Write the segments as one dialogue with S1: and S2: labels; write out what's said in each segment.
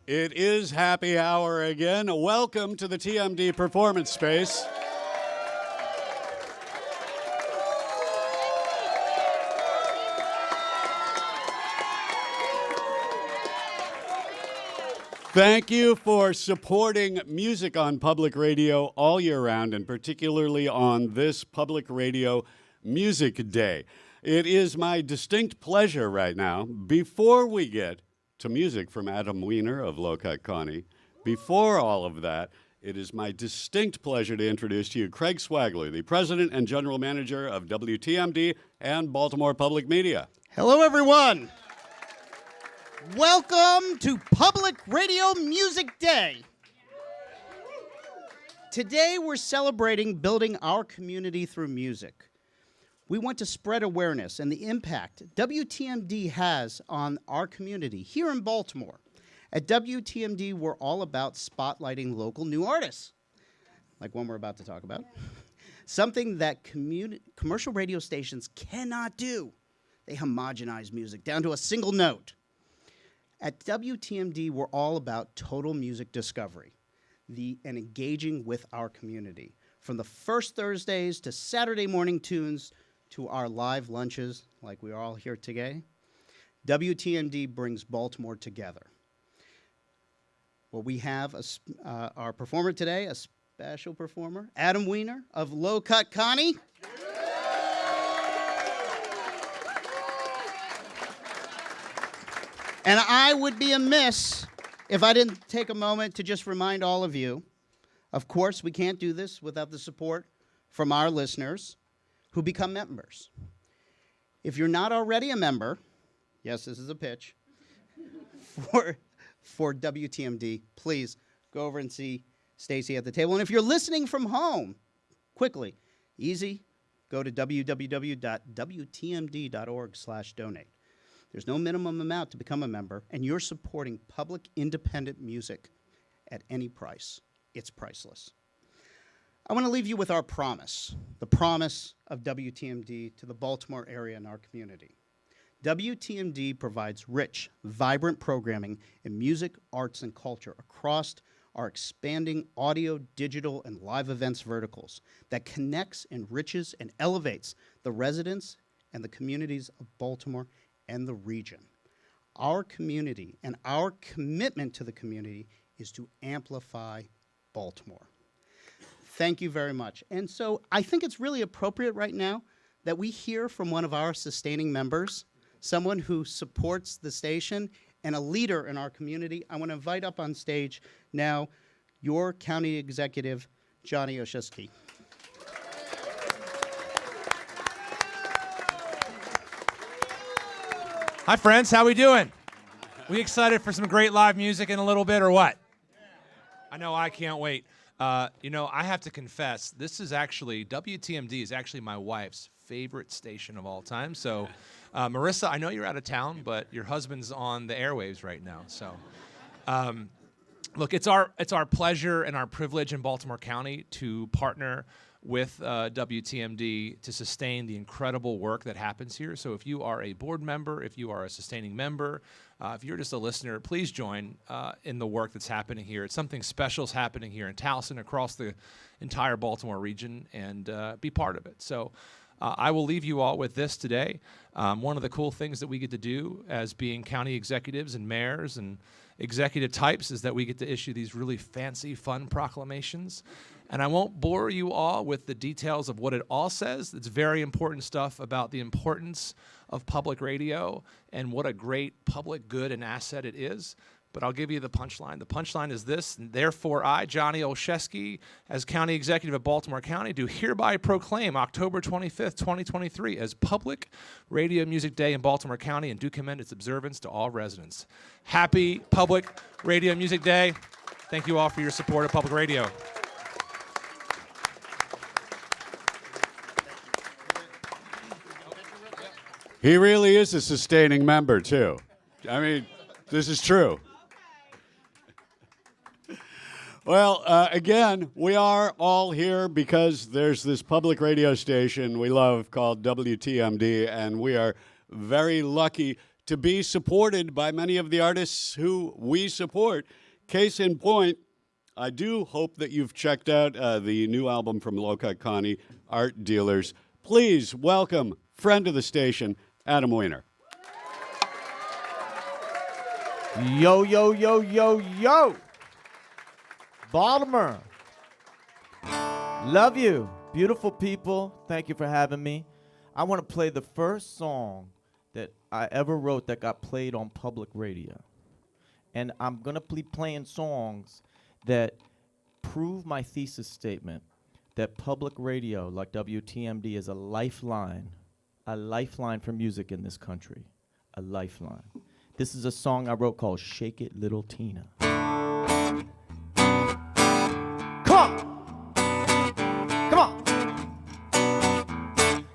S1: It is happy hour again. Welcome to the TMD Performance Space. Thank you for supporting music on public radio all year round, and particularly on this Public Radio Music Day. It is my distinct pleasure right now, before we get to music from Adam Weiner of Low Cut Connie, before all of that, it is my distinct pleasure to introduce to you Craig Swagler, the President and General Manager of WTMD and Baltimore Public Media.
S2: Hello, everyone. Welcome to Public Radio Music Day. Today, we're celebrating building our community through music. We want to spread awareness and the impact WTMD has on our community here in Baltimore. At WTMD, we're all about spotlighting local new artists, like one we're about to talk about, something that commercial radio stations cannot do. They homogenize music down to a single note. At WTMD, we're all about total music discovery and engaging with our community. From the first Thursdays to Saturday morning tunes to our live lunches, like we are all here today, WTMD brings Baltimore together. Well, we have our performer today, a special performer, Adam Weiner of Low Cut Connie. And I would be amiss if I didn't take a moment to just remind all of you, of course, we can't do this without the support from our listeners who become members. If you're not already a member, yes, this is a pitch, for WTMD, please go over and see Stacy at the table. And if you're listening from home, quickly, easy, go to www.wtmd.org/donate. There's no minimum amount to become a member, and you're supporting public independent music at any price. It's priceless. I want to leave you with our promise, the promise of WTMD to the Baltimore area and our community. WTMD provides rich, vibrant programming in music, arts, and culture across our expanding audio, digital, and live events verticals that connects, enriches, and elevates the residents and the communities of Baltimore and the region. Our community and our commitment to the community is to amplify Baltimore. Thank you very much. And so I think it's really appropriate right now that we hear from one of our sustaining members, someone who supports the station and a leader in our community. I want to invite up on stage now your county executive, Johnny Oshesky.
S3: Hi, friends. How we doing? We excited for some great live music in a little bit, or what? I know I can't wait. I have to confess, WTMD is actually my wife's favorite station of all time. So, Marissa, I know you're out of town, but your husband's on the airwaves right now. So, look, it's our pleasure and our privilege in Baltimore County to partner with WTMD to sustain the incredible work that happens here. So if you are a board member, if you are a sustaining member, if you're just a listener, please join in the work that's happening here. It's something special is happening here in Towson, across the entire Baltimore region, and be part of it. So I will leave you all with this today. One of the cool things that we get to do as being county executives and mayors and executive types is that we get to issue these really fancy, fun proclamations. And I won't bore you all with the details of what it all says. It's very important stuff about the importance of public radio and what a great public good and asset it is. But I'll give you the punchline. The punchline is this: therefore I, Johnny Olszewski, as County Executive of Baltimore County, do hereby proclaim October 25th, 2023 as Public Radio Music Day in Baltimore County and do commend its observance to all residents. Happy Public Radio Music Day. Thank you all for your support of public radio.
S1: He really is a sustaining member, too. I mean, this is true. Well, again, we are all here because there's this public radio station we love called WTMD, and we are very lucky to be supported by many of the artists who we support Case in point, I do hope that you've checked out the new album from Loca Connie, Art Dealers. Please welcome friend of the station, Adam Weiner.
S4: Yo, yo, yo, yo, yo. Baltimore. Love you. Beautiful people. Thank you for having me. I want to play the first song that I ever wrote that got played on public radio. And I'm going to be playing songs that prove my thesis statement that public radio like WTMD is a lifeline for music in this country. A lifeline. This is a song I wrote called Shake It Little Tina. Come on! Come on!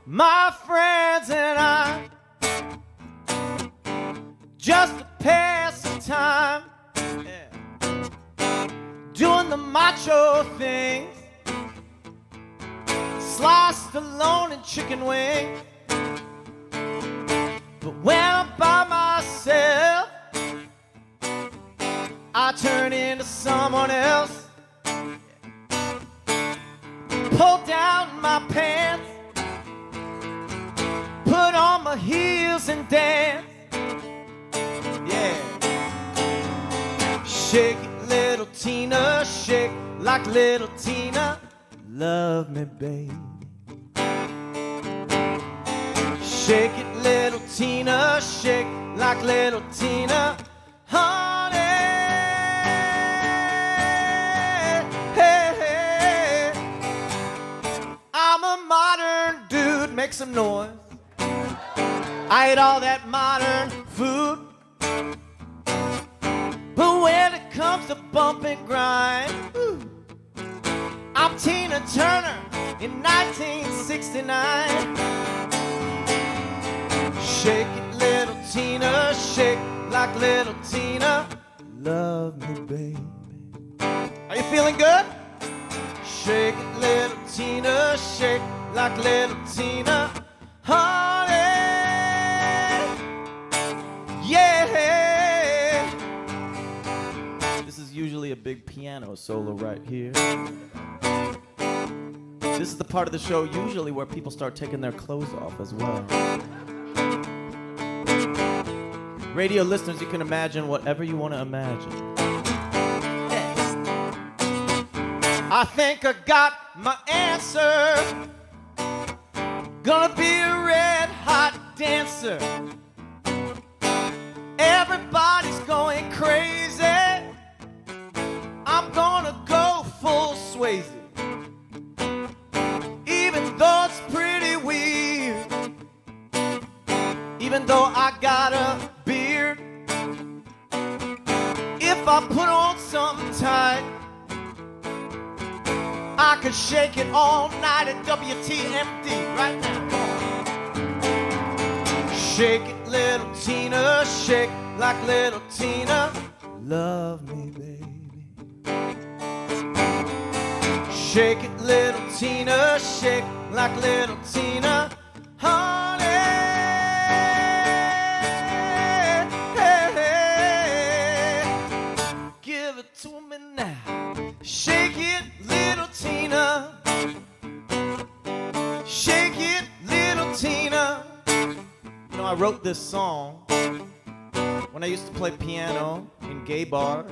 S4: My friends and I, just to pass the time, doing the macho things, sliced alone and chicken wings. But when I'm by myself, I turn into someone else. Pull down my pants, put on my heels and dance. Yeah. Shake it, little Tina, shake like little Tina. Love me, baby. Shake it, little Tina, shake like little Tina, honey. Hey, hey. I'm a modern dude, make some noise. I ate all that modern food, but when it comes to bump and grind, I'm Tina Turner in 1969. Shake it, little Tina, shake like little Tina. Love me, baby. Are you feeling good? Shake it, little Tina, shake like little Tina, honey. Yeah. This is usually a big piano solo right here. This is the part of the show usually where people start taking their clothes off as well. Radio listeners, you can imagine whatever you want to imagine. Yes. I think I got my answer. Gonna be a red hot dancer. Everybody's going crazy. I'm gonna go full Swayze. Even though it's pretty weird. Even though I got a beard. If I put on something tight, I could shake it all night at WTMD right now. Shake it, little Tina, shake like little Tina. Love me, baby. Shake it, little Tina, shake like little Tina, honey. Give it to me now. Shake it, little Tina. Shake it, little Tina. You know, I wrote this song when I used to play piano in gay bars.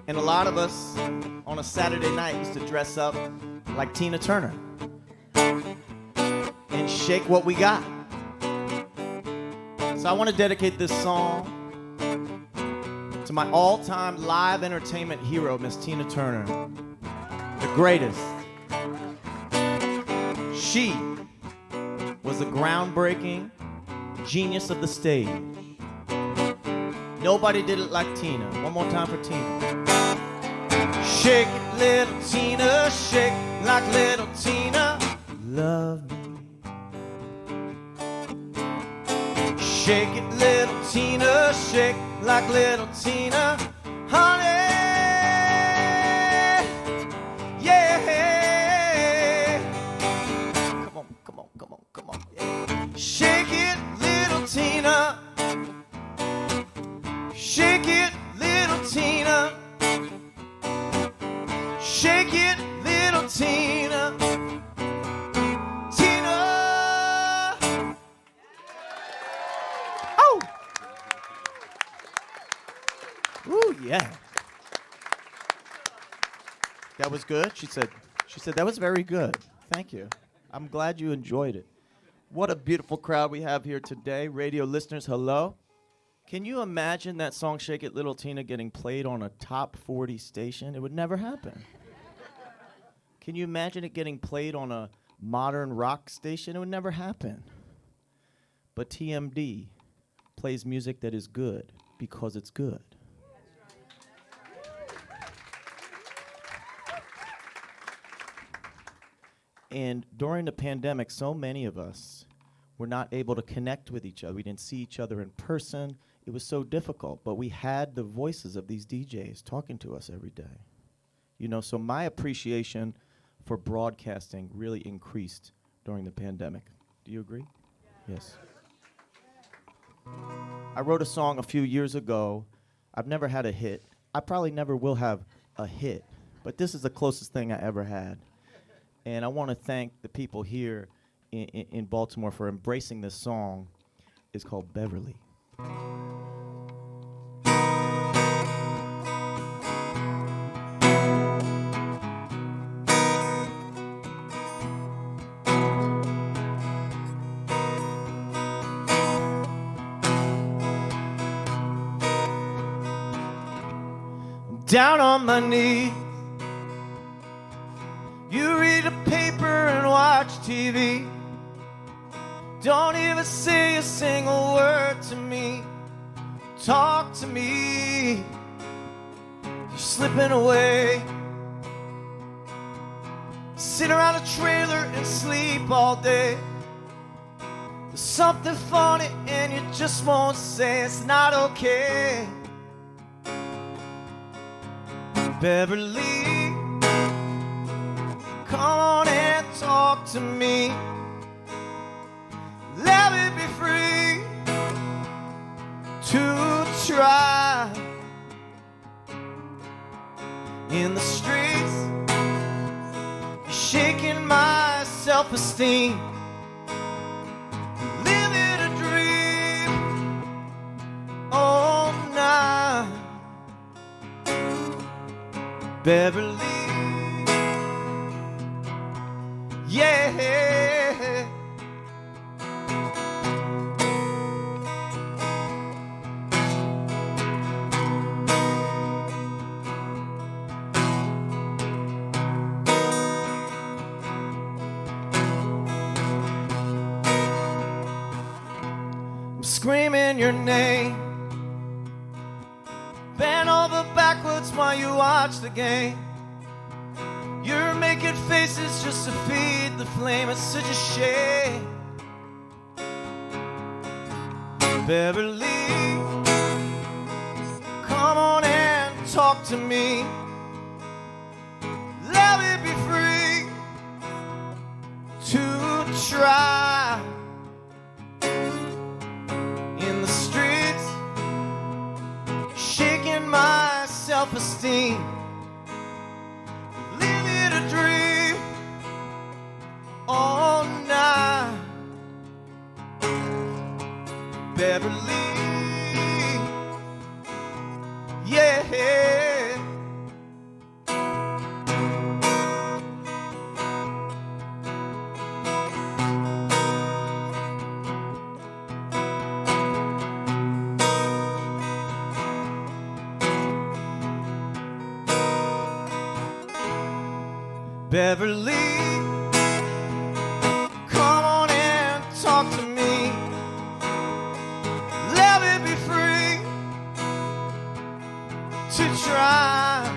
S4: And a lot of us on a Saturday night used to dress up like Tina Turner and shake what we got. So I want to dedicate this song to my all-time live entertainment hero, Miss Tina Turner, the greatest. She was a groundbreaking genius of the stage. Nobody did it like Tina. One more time for Tina. Shake it, little Tina, shake like little Tina. Love me. Shake it, little Tina, shake like little Tina, honey. Yeah. Come on, come on, come on, come on. Yeah. Shake it, little Tina. Shake it, little little Tina. Tina. Oh. Ooh, yeah. That was good. She said that was very good. Thank you. I'm glad you enjoyed it. What a beautiful crowd we have here today. Radio listeners, hello. Can you imagine that song Shake It Little Tina getting played on a top 40 station? It would never happen. Can you imagine it getting played on a modern rock station? It would never happen. But TMD plays music that is good because it's good. And during the pandemic, so many of us were not able to connect with each other. We didn't see each other in person. It was so difficult, but we had the voices of these DJs talking to us every day. You know, so my appreciation for broadcasting really increased during the pandemic. Do you agree? Yes. I wrote a song a few years ago. I've never had a hit. I probably never will have a hit, but this is the closest thing I ever had. And I want to thank the people here in Baltimore for embracing this song. It's called Beverly. I'm down on my knees. You read a paper and watch TV. Don't even say a single word to me. Talk to me. You're slipping away. Sit around a trailer and sleep all day. There's something funny and you just won't say it's not okay. Beverly, come on and talk to me. Let me be free to try. In the streets, you're shaking my self-esteem. Living a dream all night. Beverly, yeah. I'm screaming your name, bend over backwards while you watch the game. You're making faces just to feed the flame. It's such a shame. Beverly, come on and talk to me. Let me be free to try. In the streets, shaking my self-esteem. Living a dream all night. Beverly, yeah. Beverly, come on and talk to me. Let me be free to try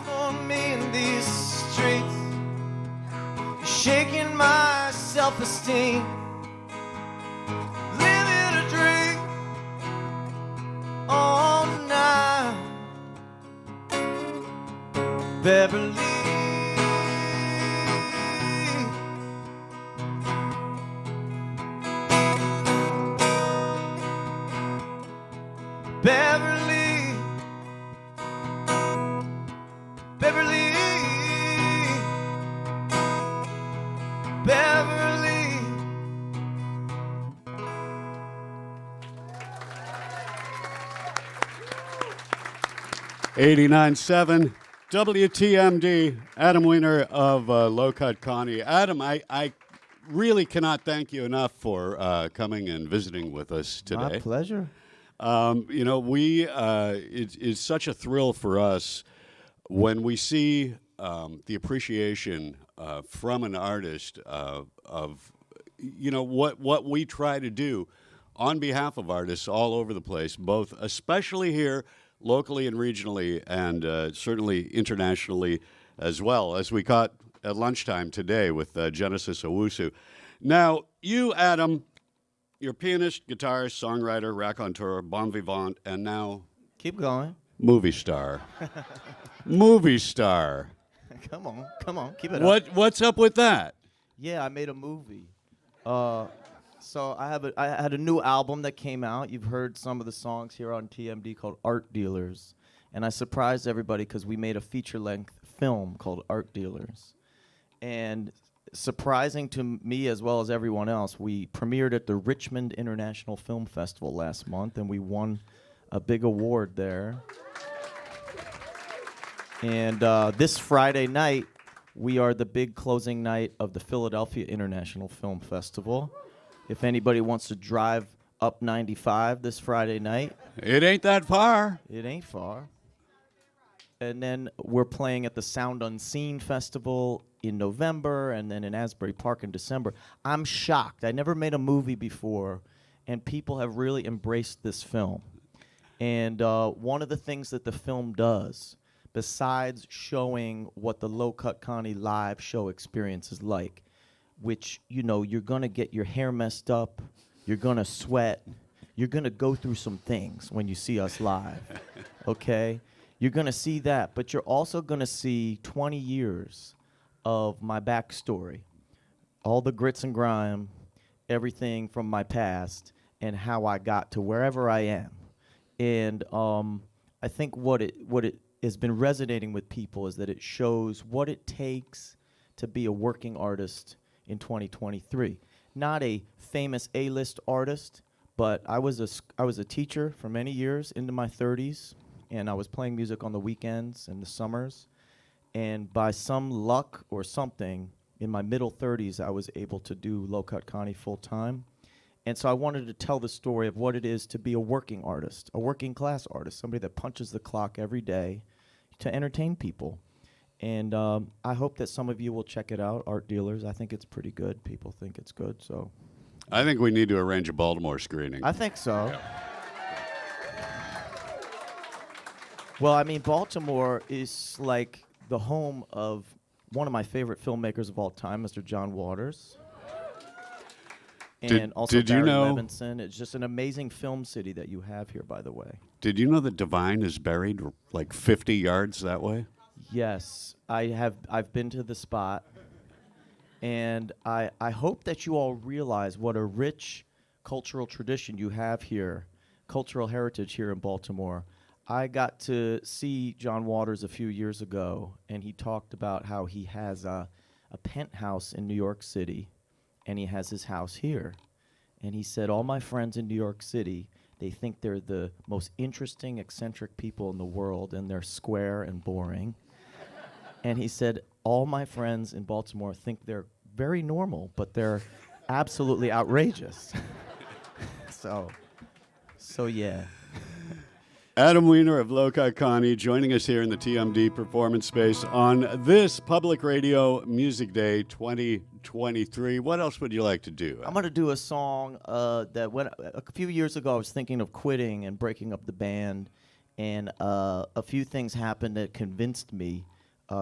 S4: for me in these streets. Shaking my self-esteem. Living a dream all night. Beverly, Beverly, Beverly,
S1: 89.7 WTMD, Adam Weiner of Low Cut Connie. Adam, I really cannot thank you enough for coming and visiting with us today.
S4: My pleasure.
S1: It's such a thrill for us when we see the appreciation from an artist of what we try to do on behalf of artists all over the place, both especially here locally and regionally, and certainly internationally as well, as we caught at lunchtime today with Genesis Owusu. Now, you, Adam, you're pianist, guitarist, songwriter, raconteur, bon vivant, and now
S4: Keep going.
S1: movie star. Movie star.
S4: Come on, keep it up.
S1: What's up with that?
S4: Yeah, I made a movie. So I had a new album that came out. You've heard some of the songs here on TMD called Art Dealers. And I surprised everybody because we made a feature-length film called Art Dealers. And surprising to me as well as everyone else, we premiered at the Richmond International Film Festival last month, and we won a big award there. And this Friday night, we are the big closing night of the Philadelphia International Film Festival. If anybody wants to drive up 95 this Friday night.
S1: It ain't that far.
S4: It ain't far. And then we're playing at the Sound Unseen Festival in November, and then in Asbury Park in December. I'm shocked. I never made a movie before, and people have really embraced this film. And one of the things that the film does, besides showing what the Low Cut Connie live show experience is like, which, you're going to get your hair messed up, you're going to sweat, you're going to go through some things when you see us live, okay? You're going to see that, but you're also going to see 20 years of my backstory, all the grits and grime, everything from my past, and how I got to wherever I am. And I think what it has been resonating with people is that it shows what it takes to be a working artist in 2023. Not a famous A-list artist, but I was a teacher for many years into my 30s, and I was playing music on the weekends and the summers. And by some luck or something, in my middle 30s, I was able to do Low Cut Connie full time. And so I wanted to tell the story of what it is to be a working artist, a working class artist, somebody that punches the clock every day to entertain people. And I hope that some of you will check it out, Art Dealers. I think it's pretty good. People think it's good, so.
S1: I think we need to arrange a Baltimore screening.
S4: I think so. Yeah. Well, I mean, Baltimore is like the home of one of my favorite filmmakers of all time, Mr. John Waters. And also
S1: did you
S4: Barry
S1: know
S4: Levinson. It's just an amazing film city that you have here, by the way.
S1: Did you know that Divine is buried like 50 yards that way?
S4: Yes, I've been to the spot, and I hope that you all realize what a rich cultural tradition you have here, cultural heritage here in Baltimore. I got to see John Waters a few years ago, and he talked about how he has a penthouse in New York City, and he has his house here. And he said, all my friends in New York City, they think they're the most interesting, eccentric people in the world, and they're square and boring. And he said, all my friends in Baltimore think they're very normal, but they're absolutely outrageous. So yeah.
S1: Adam Weiner of Low Cut Connie joining us here in the TMD Performance Space on this Public Radio Music Day 2023. What else would you like to do?
S4: I'm going to do a song that a few years ago I was thinking of quitting and breaking up the band, and a few things happened that convinced me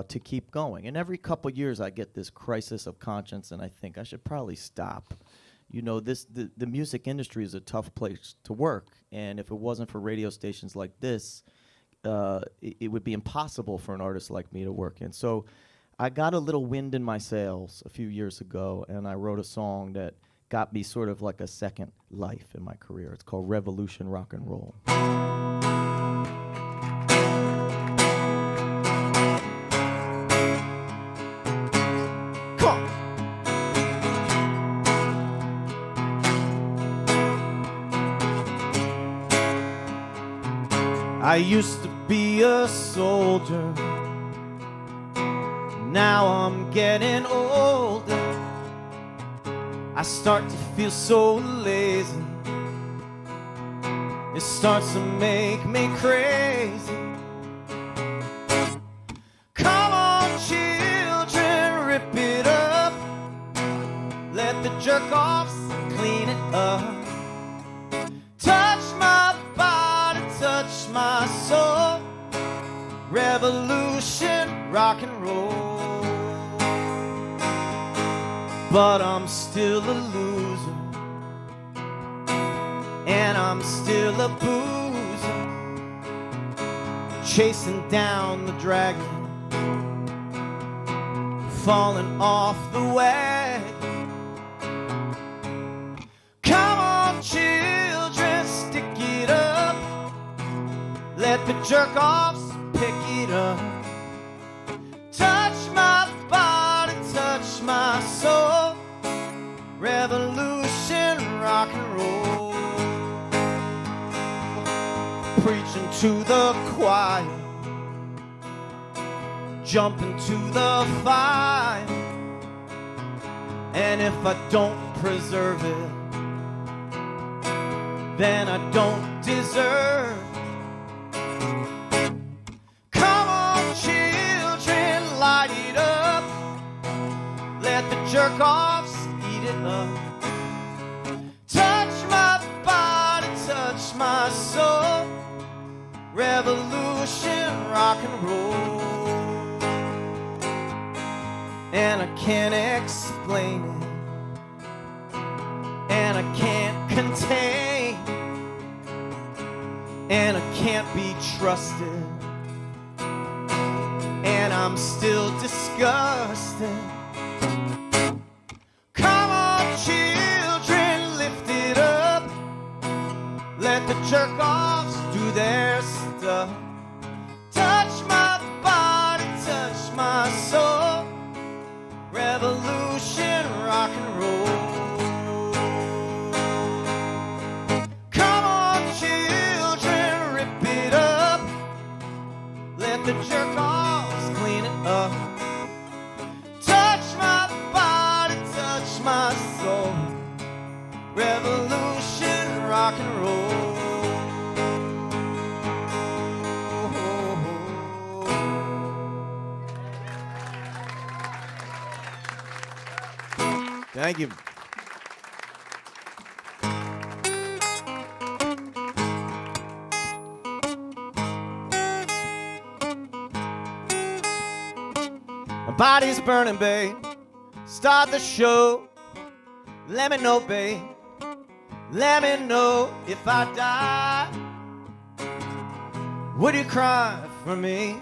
S4: to keep going. And every couple years I get this crisis of conscience, and I think I should probably stop. The music industry is a tough place to work, and if it wasn't for radio stations like this, it would be impossible for an artist like me to work in. So I got a little wind in my sails a few years ago, and I wrote a song that got me sort of like a second life in my career. It's called Revolution Rock and Roll. I used to be a soldier. Now I'm getting older. I start to feel so lazy. It starts to make me crazy. Come on, children, rip it up. Let the jerk-offs clean it up. Touch my body, touch my soul. Revolution, rock and roll. But I'm still a loser, and I'm still a boozer, chasing down the dragon, falling off the wagon. Come on, children, stick it up. Let the jerk-offs pick it up. Touch my body, touch my soul. Revolution, rock and roll. Preaching to the choir, jumping to the fire. And if I don't preserve it, then I don't deserve. Come on, children, light it up. Let the jerk-offs eat it up. Touch my body, touch my soul. Revolution, rock and roll. And I can't explain it, and I can't contain, and I can't be trusted, and I'm still disgusted. Come on, children, lift it up. Let the jerk-offs do their stuff. Touch my body, touch my soul. Revolution, rock and roll. Come on, children, rip it up. Let the jerk-offs clean it up. Touch my body, touch my soul. Revolution, rock and roll. Thank you. My body's burning, babe. Start the show. Let me know, babe. Let me know if I die. Would you cry for me?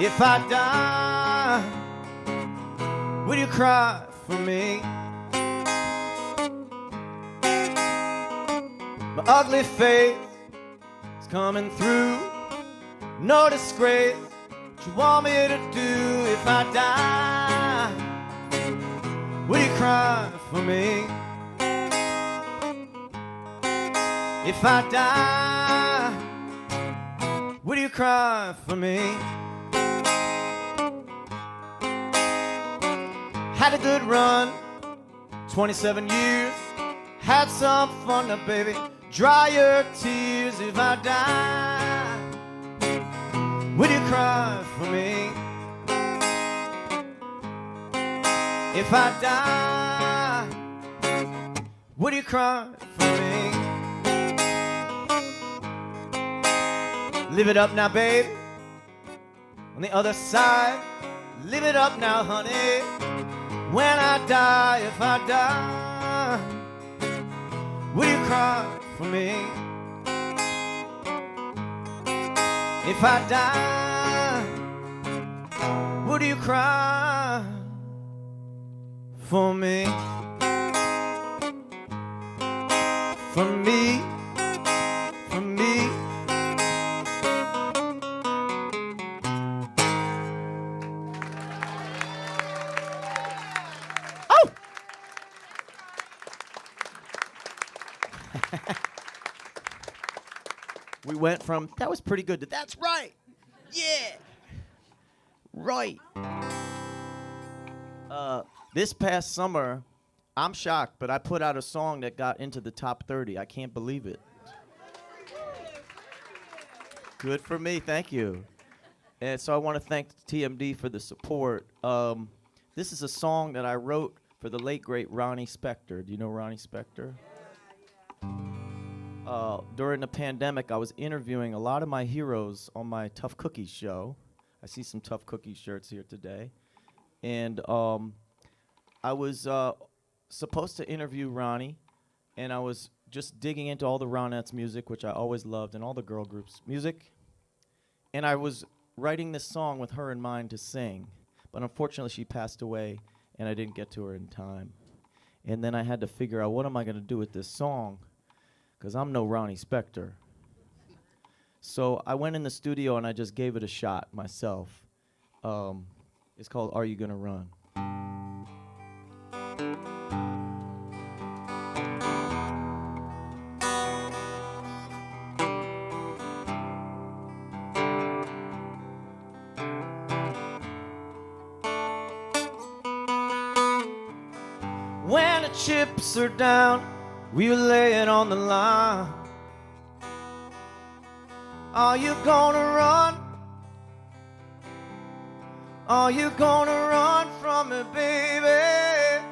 S4: If I die, would you cry for me? My ugly face is coming through. No disgrace. What you want me to do if I die? Would you cry for me? If I die, would you cry for me? Had a good run, 27 years. Had some fun now, baby. Dry your tears if I die. Would you cry for me? If I die, would you cry for me? Live it up now, baby. On the other side, live it up now, honey. When I die, if I die, will you cry for me? If I die, would you cry for me? For me, for me. went from, that was pretty good, to that's right. Yeah. Right. This past summer, I'm shocked, but I put out a song that got into the top 30. I can't believe it. Good for me, thank you. And so I want to thank TMD for the support. This is a song that I wrote for the late, great Ronnie Spector. Do you know Ronnie Spector? During the pandemic, I was interviewing a lot of my heroes on my Tough Cookies show. I see some Tough Cookies shirts here today. And I was supposed to interview Ronnie, and I was just digging into all the Ronettes music, which I always loved, and all the girl groups' music. And I was writing this song with her in mind to sing, but unfortunately she passed away, and I didn't get to her in time. And then I had to figure out, what am I going to do with this song? Because I'm no Ronnie Spector. So I went in the studio and I just gave it a shot myself. It's called Are You Gonna Run? When the chips are down, we lay it on the line. Are you gonna run? Are you gonna run from me, baby?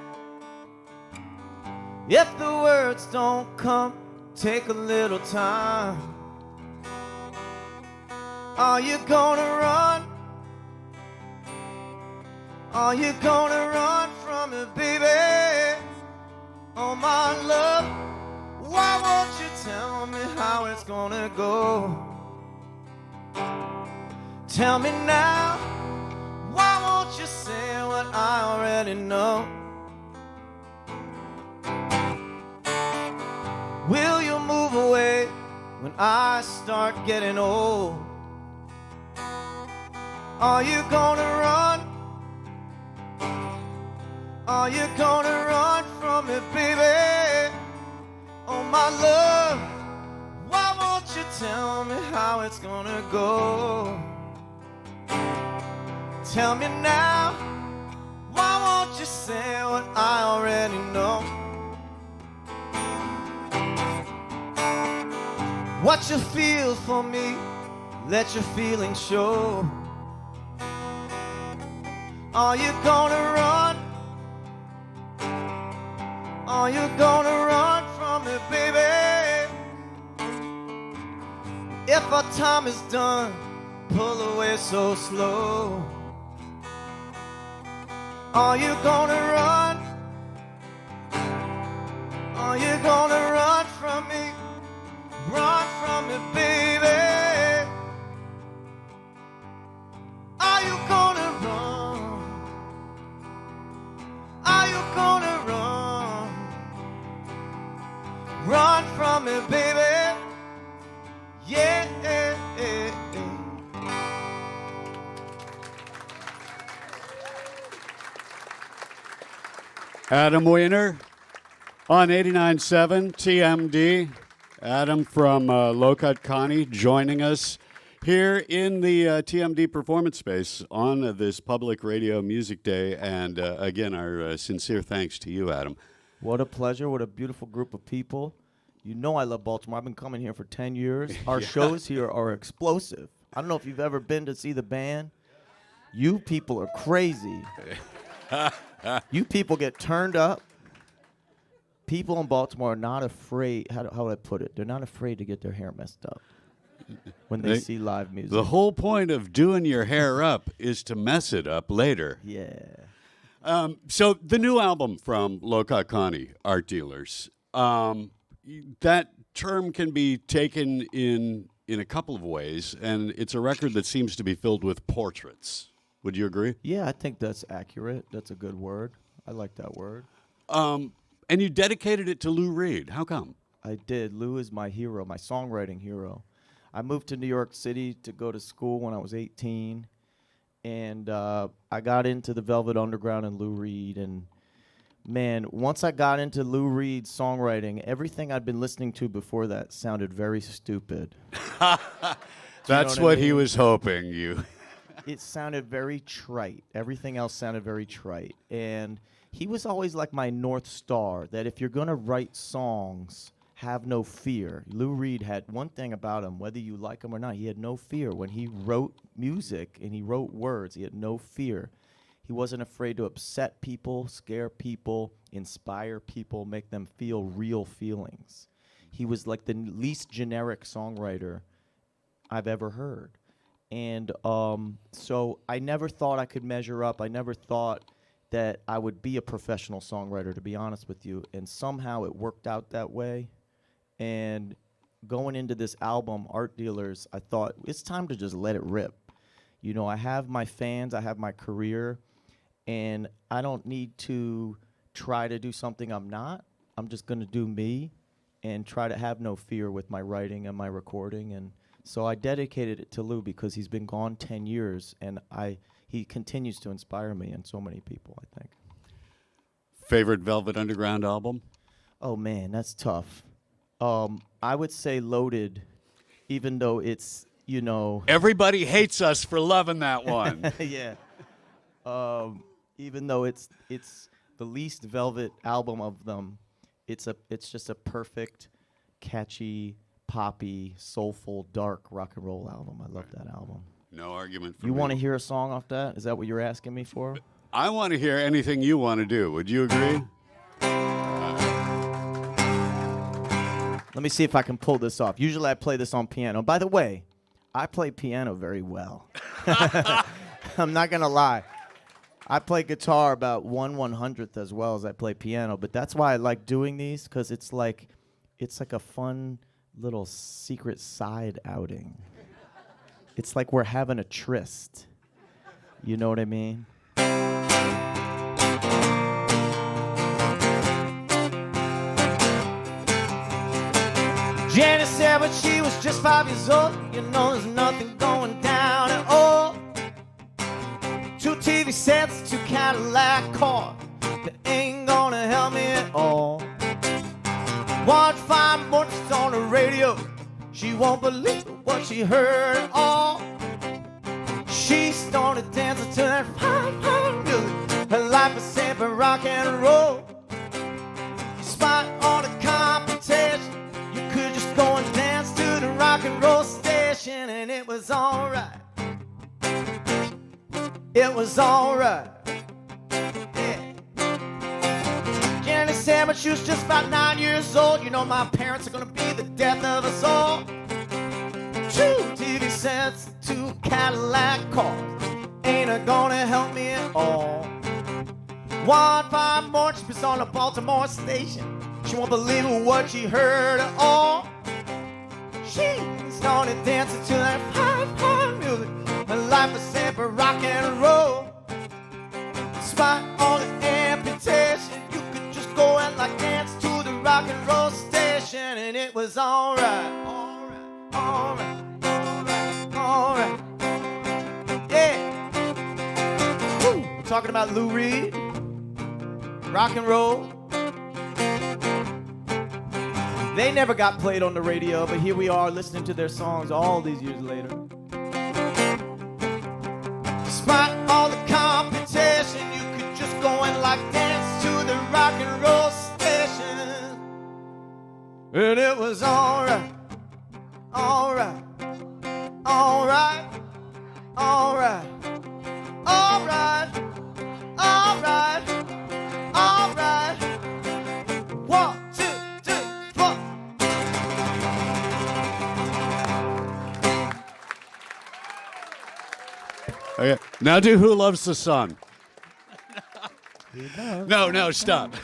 S4: If the words don't come, take a little time. Are you gonna run? Are you gonna run from me, baby? Oh, my love, why won't you tell me how it's gonna go? Tell me now, why won't you say what I already know? Will you move away when I start getting old? Are you gonna run? Are you gonna run from me, baby? Oh, my love, why won't you tell me how it's gonna go? Tell me now, why won't you say what I already know? What you feel for me, let your feelings show. Are you gonna run? Are you gonna run from me, baby? If our time is done, pull away so slow. Are you gonna run? Are you gonna run from me? Run from me, baby. Are you gonna run? Are you gonna run? Run from me, baby. Yeah.
S1: Adam Weiner on 89.7 TMD. Adam from Low-Cut Connie joining us here in the TMD performance space on this Public Radio Music Day. And again, our sincere thanks to you, Adam.
S4: What a pleasure. What a beautiful group of people. You know I love Baltimore. I've been coming here for 10 years. Our shows here are explosive. I don't know if you've ever been to see the band. You people are crazy. You people get turned up. People in Baltimore are not afraid. How do I put it? They're not afraid to get their hair messed up when they see live music.
S1: The whole point of doing your hair up is to mess it up later.
S4: Yeah.
S1: So the new album from Low-Cut Connie, Art Dealers, that term can be taken in a couple of ways, and it's a record that seems to be filled with portraits. Would you agree?
S4: Yeah, I think that's accurate. That's a good word. I like that word.
S1: And you dedicated it to Lou Reed. How come?
S4: I did. Lou is my hero, my songwriting hero. I moved to New York City to go to school when I was 18, and I got into the Velvet Underground and Lou Reed, and man, once I got into Lou Reed's songwriting, everything I'd been listening to before that sounded very stupid.
S1: That's what he was hoping you.
S4: It sounded very trite. Everything else sounded very trite. And he was always like my North Star, that if you're going to write songs, have no fear. Lou Reed had one thing about him, whether you like him or not, he had no fear. When he wrote music and he wrote words, he had no fear. He wasn't afraid to upset people, scare people, inspire people, make them feel real feelings. He was like the least generic songwriter I've ever heard. And so I never thought I could measure up. I never thought that I would be a professional songwriter, to be honest with you. And somehow it worked out that way. And going into this album, Art Dealers, I thought it's time to just let it rip. You know, I have my fans, I have my career, and I don't need to try to do something I'm not. I'm just going to do me and try to have no fear with my writing and my recording. And so I dedicated it to Lou because he's been gone 10 years, and he continues to inspire me and so many people, I think.
S1: Favorite Velvet Underground album?
S4: Oh, man, that's tough. I would say Loaded, even though it's, you know...
S1: Everybody hates us for loving that one.
S4: Yeah. Even though it's the least Velvet album of them, it's just a perfect, catchy, poppy, soulful, dark rock and roll album. I love that album.
S1: No argument for
S4: You
S1: me.
S4: want to hear a song off that? Is that what you're asking me for?
S1: I want to hear anything you want to do. Would you agree?
S4: Let me see if I can pull this off. Usually I play this on piano. By the way, I play piano very well. I'm not going to lie. I play guitar about 1/100th as well as I play piano, but that's why I like doing these, because it's like a fun little secret side outing. It's like we're having a tryst. You know what I mean? Jenny said when she was just 5 years old, you know there's nothing going down at all. 2 TV sets, 2 Cadillac cars, that ain't gonna help me at all. One fine morning she's on the radio, she won't believe what she heard at all. She started dancing to that fine, fine music. Her life was saved by rock and roll. Despite all the competition, you could just go and dance to the rock and roll station, and it was alright. It was alright. Yeah. Jenny said when she was just about 9 years old, you know my parents are gonna be the death of us all. 2 TV sets, 2 Cadillac cars, ain't it gonna help me at all. One fine morning she was on a Baltimore station, she won't believe what she heard at all. She started dancing to that fine, fine music. Her life was saved by rock and roll. Despite all the amputation, you could just go and like dance to the rock and roll station, and it was alright, alright, alright, alright, alright. Yeah. Woo. We're talking about Lou Reed, rock and roll. They never got played on the radio, but here we are listening to their songs all these years later. Despite all the competition, you could just go and like dance to the rock and roll station, and it was alright, alright, alright, alright, alright, alright, alright. 1, 2, 3, 4.
S1: Okay. Now do Who Loves the Sun? No, stop.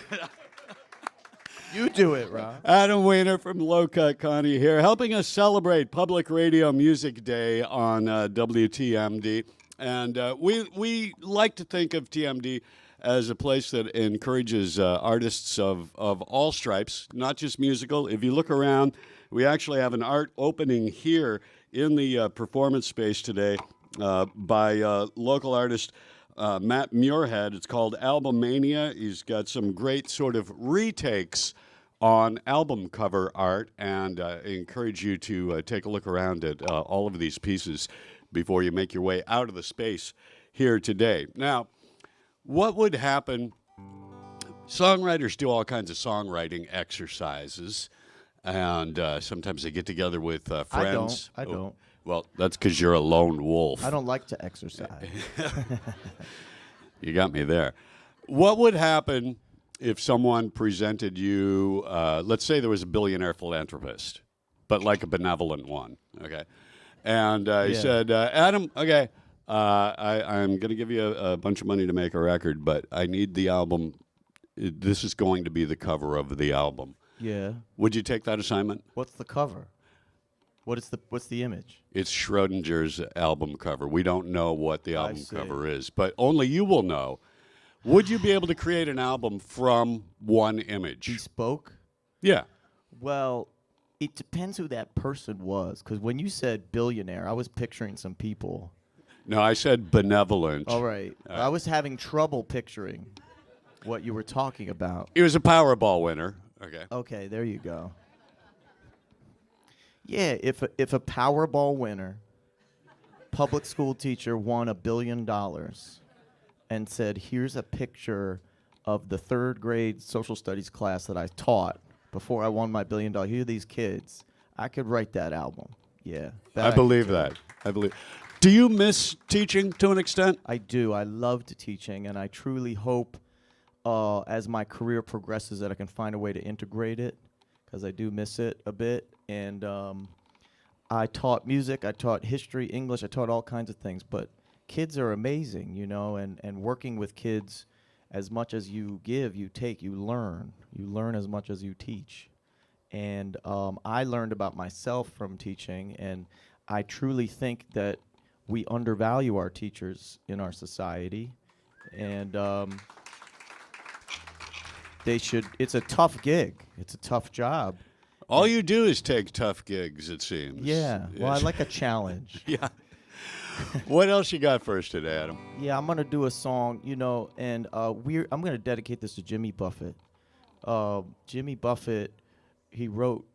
S4: You do it, Rob.
S1: Adam Weiner from Low Cut Connie here, helping us celebrate Public Radio Music Day on WTMD. And we like to think of TMD as a place that encourages artists of all stripes, not just musical. If you look around, we actually have an art opening here in the performance space today by local artist Matt Muirhead. It's called Albumania. He's got some great sort of retakes on album cover art, and I encourage you to take a look around at all of these pieces before you make your way out of the space here today. Now, what would happen? Songwriters do all kinds of songwriting exercises, and sometimes they get together with friends.
S4: I don't.
S1: Oh, well, that's because you're a lone wolf.
S4: I don't like to exercise.
S1: You got me there. What would happen if someone presented you, let's say there was a billionaire philanthropist, but like a benevolent one, okay? And he said, Adam, okay, I'm going to give you a bunch of money to make a record, but I need the album. This is going to be the cover of the album.
S4: Yeah.
S1: Would you take that assignment?
S4: What's the cover? What's the image?
S1: It's Schrodinger's album cover. We don't know what the album
S4: see.
S1: cover is, but only you will know. Would you be able to create an album from one image?
S4: He spoke?
S1: Yeah.
S4: Well, it depends who that person was, because when you said billionaire, I was picturing some people.
S1: No, I said benevolent.
S4: All right. I was having trouble picturing what you were talking about.
S1: He was a Powerball winner. Okay.
S4: Okay, there you go. Yeah, if a Powerball winner, public school teacher won $1 billion and said, here's a picture of the third grade social studies class that I taught before I won my $1 billion. Here are these kids. I could write that album. Yeah.
S1: I believe that. I believe. Do you miss teaching to an extent?
S4: I do. I loved teaching, and I truly hope as my career progresses that I can find a way to integrate it, because I do miss it a bit. And I taught music, I taught history, English, I taught all kinds of things. But kids are amazing, you know, and working with kids, as much as you give, you take, you learn. You learn as much as you teach. And I learned about myself from teaching, and I truly think that we undervalue our teachers in our society. And they should, it's a tough gig. It's a tough job.
S1: All you do is take tough gigs, it seems.
S4: Yeah. Well, I like a challenge.
S1: Yeah. What else you got for us today, Adam?
S4: Yeah, I'm gonna do a song, you know, and I'm gonna dedicate this to Jimmy Buffett. Jimmy Buffett, he wrote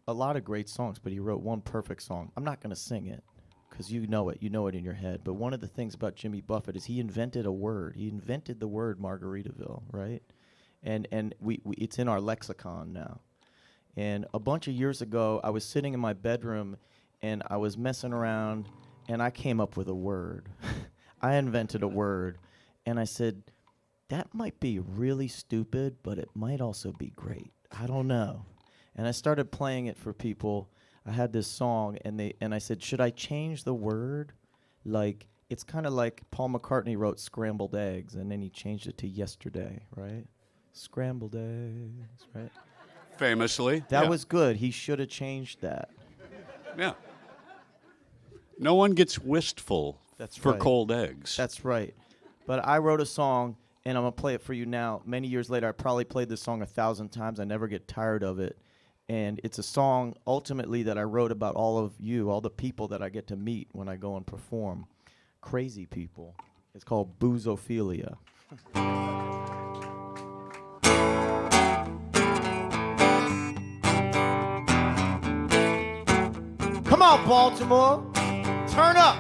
S4: a lot of great songs, but he wrote one perfect song. I'm not gonna sing it, because you know it in your head. But one of the things about Jimmy Buffett is he invented a word. He invented the word Margaritaville, right? And we it's in our lexicon now. And a bunch of years ago, I was sitting in my bedroom, and I was messing around, and I came up with a word. I invented a word, and I said, that might be really stupid, but it might also be great. I don't know. And I started playing it for people. I had this song, and I said, should I change the word? Like, it's kind of like Paul McCartney wrote scrambled eggs, and then he changed it to yesterday, right? Scrambled eggs, right?
S1: Famously.
S4: That was good. He should have changed that.
S1: Yeah. No one gets wistful for
S4: right.
S1: cold eggs.
S4: That's right. But I wrote a song, and I'm going to play it for you now. Many years later, I probably played this song 1,000 times. I never get tired of it. And it's a song, ultimately, that I wrote about all of you, all the people that I get to meet when I go and perform. Crazy people. It's called Boozophilia. Come on, Baltimore. Turn up.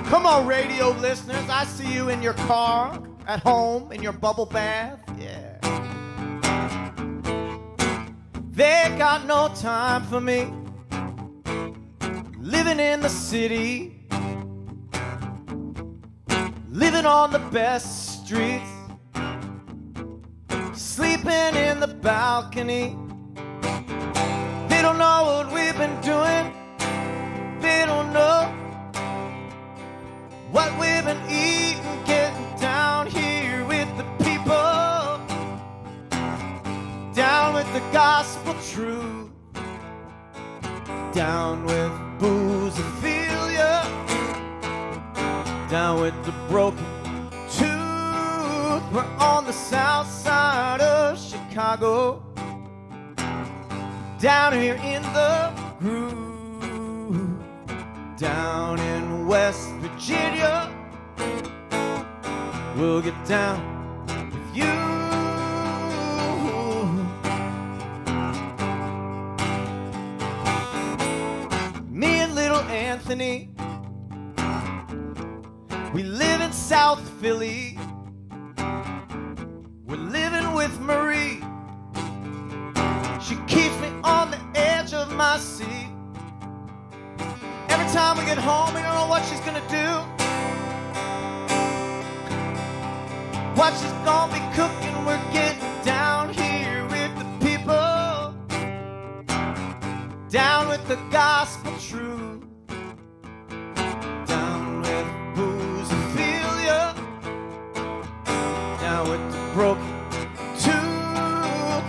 S4: Come on, radio listeners. I see you in your car, at home, in your bubble bath. Yeah. They got no time for me. Living in the city. Living on the best streets. Sleeping in the balcony. They don't know what we've been doing. They don't know what we've been eating. Getting down here with the people, down with the gospel truth, down with boozophilia, down with the broken tooth. We're on the south side of Chicago, down here in the groove, down in West Virginia, We'll get down with you. Me and little Anthony, we live in South Philly. We're living with Marie. She keeps me on the edge of my seat. Every time we get home, we don't know what she's gonna do, what she's gonna be cooking. We're getting down here with the people, down with the gospel truth, down with boozophilia, down with the broken tooth.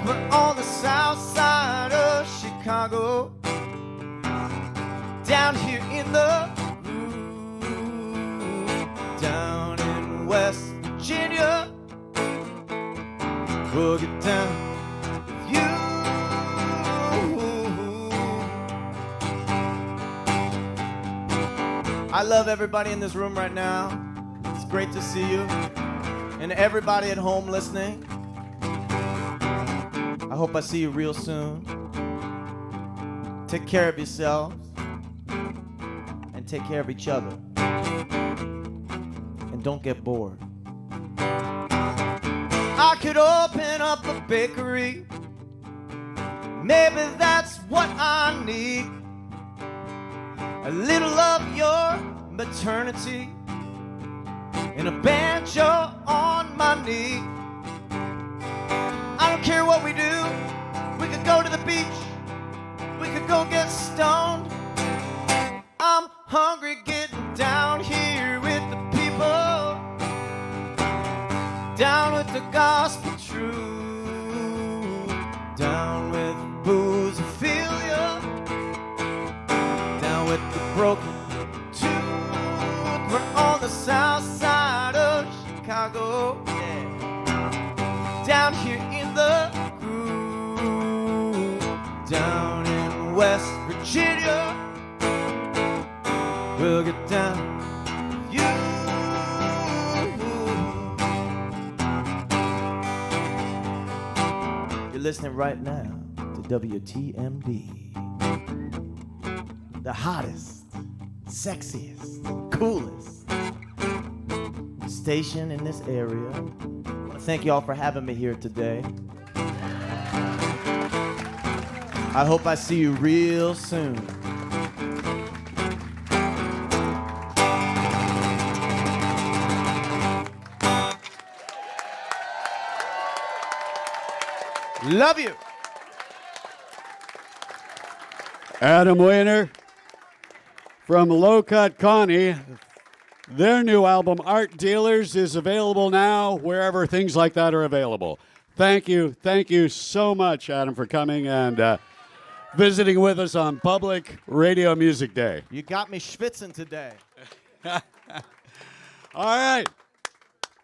S4: We're on the south side of Chicago, down here in the groove, down in West Virginia. We'll get down with you. I love everybody in this room right now. It's great to see you. And everybody at home listening, I hope I see you real soon. Take care of yourselves and take care of each other. And don't get bored. I could open up a bakery. Maybe that's what I need. A little of your maternity and a banjo on my knee. I don't care what we do. We could go to the beach. We could go get stoned. I'm hungry, getting down here with the people, down with the gospel truth, down with boozophilia, down with the broken tooth. We're on the south side of Chicago, yeah. Down here in the groove, down in West Virginia. We'll get down with you. You're listening right now to WTMD, the hottest, sexiest, coolest station in this area. I want to thank y'all for having me here today. I hope I see you real soon. Love you.
S1: Adam Weiner from Low Cut Connie. Their new album, Art Dealers, is available now wherever things like that are available. Thank you so much, Adam, for coming and visiting with us on Public Radio Music Day.
S4: You got me schwitzing today.
S1: All right.